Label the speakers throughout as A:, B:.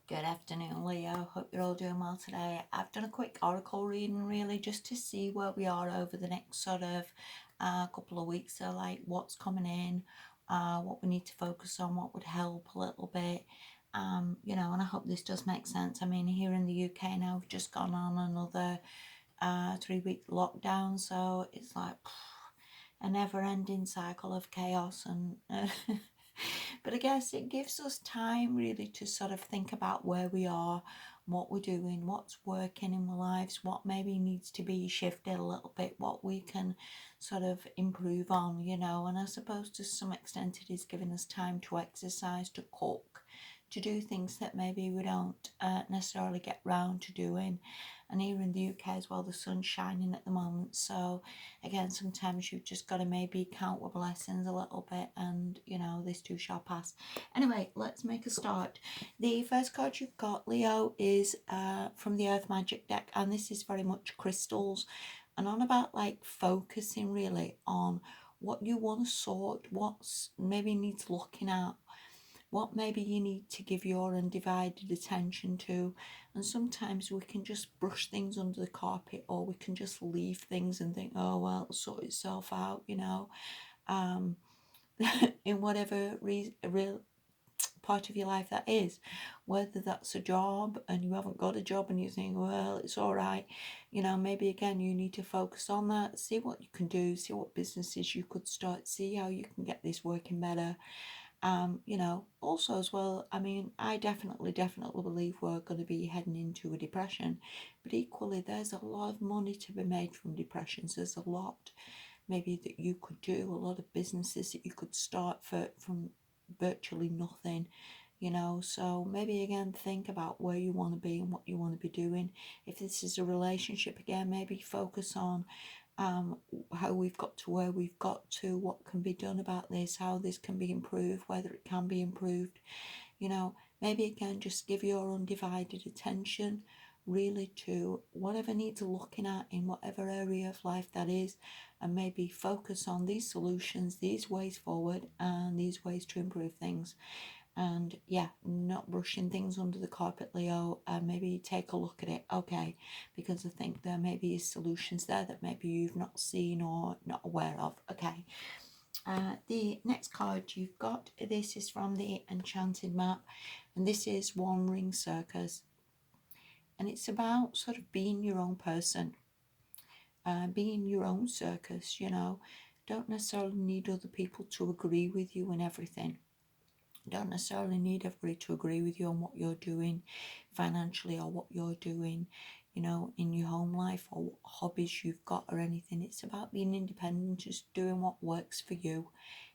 A: Good afternoon, Leo. Hope you're all doing well today. I've done a quick oracle reading really just to see where we are over the next sort of couple of weeks. So like what's coming in, what we need to focus on, what would help a little bit. And I hope this does make sense. I mean, here in the UK now, we've just gone on another 3-week lockdown. So it's like a never-ending cycle of chaos and but I guess it gives us time really to sort of think about where we are, what we're doing, what's working in our lives, what maybe needs to be shifted a little bit, what we can sort of improve on, and I suppose to some extent it is giving us time to exercise, to cook, to do things that maybe we don't necessarily get round to doing. And here in the UK as well, the sun's shining at the moment, so again, sometimes you've just got to maybe count your blessings a little bit, and this too shall pass. Anyway, let's make a start. The first card you've got, Leo, is from the Earth Magic deck, and this is very much crystals and on about like focusing really on what you want to sort, what's maybe needs looking at, what maybe you need to give your undivided attention to. And sometimes we can just brush things under the carpet, or we can just leave things and think, oh well, it'll sort itself out, um, in whatever real part of your life that is, whether that's a job and you haven't got a job and you think, well, it's all right, maybe again you need to focus on that, see what you can do, see what businesses you could start, see how you can get this working better. Also as well, I mean, I definitely believe we're going to be heading into a depression, but equally there's a lot of money to be made from depressions. There's a lot maybe that you could do, a lot of businesses that you could start from virtually nothing, so maybe again think about where you want to be and what you want to be doing. If this is a relationship, again, maybe focus on how we've got to where we've got to, what can be done about this, how this can be improved, whether it can be improved. Maybe again just give your undivided attention really to whatever needs looking at in whatever area of life that is, and maybe focus on these solutions, these ways forward, and these ways to improve things. And yeah, not brushing things under the carpet, Leo, and maybe take a look at it, okay, because I think there may be solutions there that maybe you've not seen or not aware of, okay. The next card you've got, this is from the Enchanted Map, and this is One Ring Circus, and it's about sort of being your own person, being your own circus, don't necessarily need other people to agree with you and everything. Don't necessarily need everybody to agree with you on what you're doing financially, or what you're doing, in your home life, or what hobbies you've got or anything. It's about being independent, just doing what works for you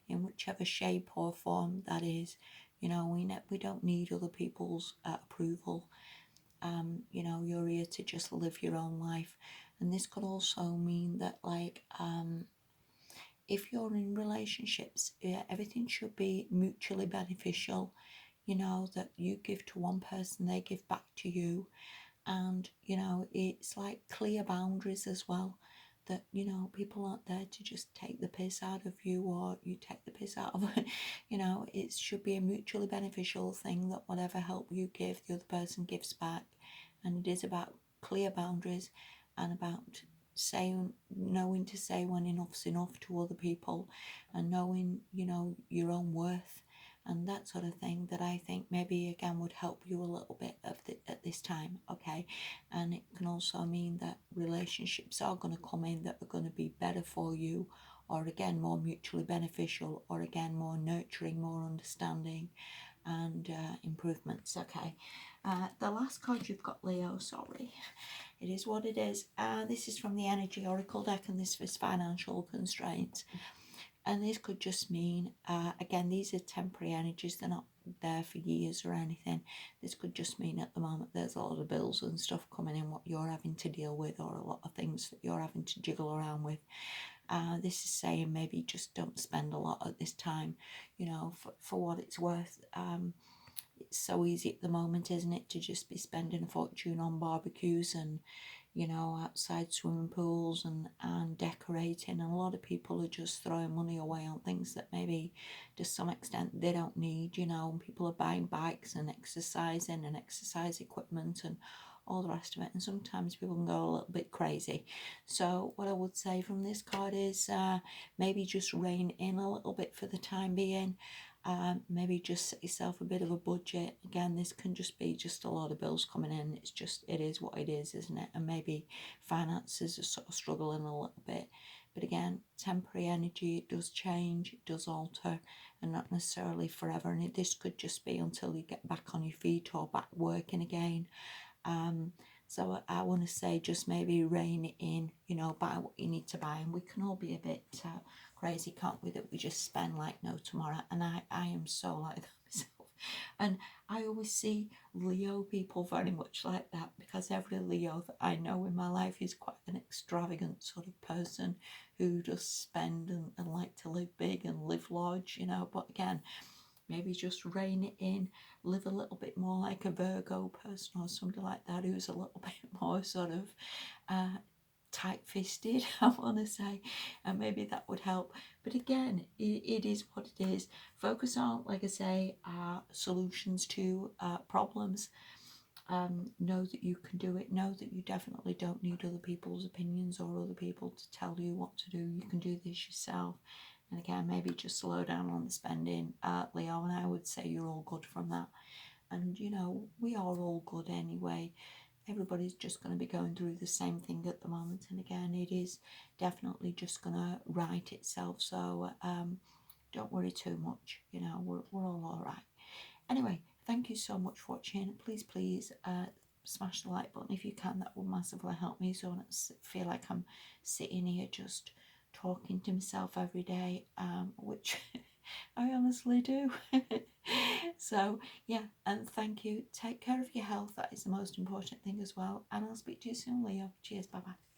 A: in whichever shape or form that is. We don't need other people's approval. You're here to just live your own life. And this could also mean that if you're in relationships, everything should be mutually beneficial, that you give to one person, they give back to you. And, it's like clear boundaries as well, that, people aren't there to just take the piss out of you, or you take the piss out of it. It should be a mutually beneficial thing, that whatever help you give, the other person gives back. And it is about clear boundaries, and about knowing to say when enough's enough to other people, and knowing your own worth and that sort of thing, that I think maybe again would help you a little bit at this time, okay. And it can also mean that relationships are going to come in that are going to be better for you, or again more mutually beneficial, or again more nurturing, more understanding, and improvements, okay. The last card you've got, Leo, sorry, it is what it is. This is from the Energy Oracle deck, and this is financial constraints. And this could just mean, again, these are temporary energies, they're not there for years or anything. This could just mean at the moment there's a lot of bills and stuff coming in, what you're having to deal with, or a lot of things that you're having to jiggle around with. This is saying maybe just don't spend a lot at this time, for what it's worth. It's so easy at the moment, isn't it, to just be spending a fortune on barbecues and you know, outside swimming pools and decorating. And a lot of people are just throwing money away on things that maybe to some extent they don't need, you know, and people are buying bikes and exercising and exercise equipment and all the rest of it. And sometimes people can go a little bit crazy. So what I would say from this card is maybe just rein in a little bit for the time being. Maybe just set yourself a bit of a budget. Again, this can just be just a lot of bills coming in. It's just, it is what it is, isn't it? And maybe finances are sort of struggling a little bit. But again, temporary energy, it does change, it does alter, and not necessarily forever. And this could just be until you get back on your feet or back working again. So I want to say just maybe rein it in, you know, buy what you need to buy. And we can all be a bit crazy, can't we, that we just spend like no tomorrow. And I am so like that myself. And I always see Leo people very much like that, because every Leo that I know in my life is quite an extravagant sort of person who does spend and like to live big and live large, you know. But again, maybe just rein it in, live a little bit more like a Virgo person or something like that, who's a little bit more sort of tight-fisted, I want to say, and maybe that would help. But again, it is what it is. Focus on, like I say, solutions to problems. Know that you can do it. Know that you definitely don't need other people's opinions or other people to tell you what to do. You can do this yourself. And again, maybe just slow down on the spending, Leo, and I would say you're all good from that. And you know, we are all good anyway. Everybody's just going to be going through the same thing at the moment. And again, it is definitely just going to right itself. So don't worry too much. You know, we're all right. Anyway, thank you so much for watching. Please smash the like button if you can. That will massively help me, so I don't feel like I'm sitting here just talking to myself every day, which I honestly do. So yeah, and thank you. Take care of your health. That is the most important thing as well. And I'll speak to you soon, Leo. Cheers. Bye bye.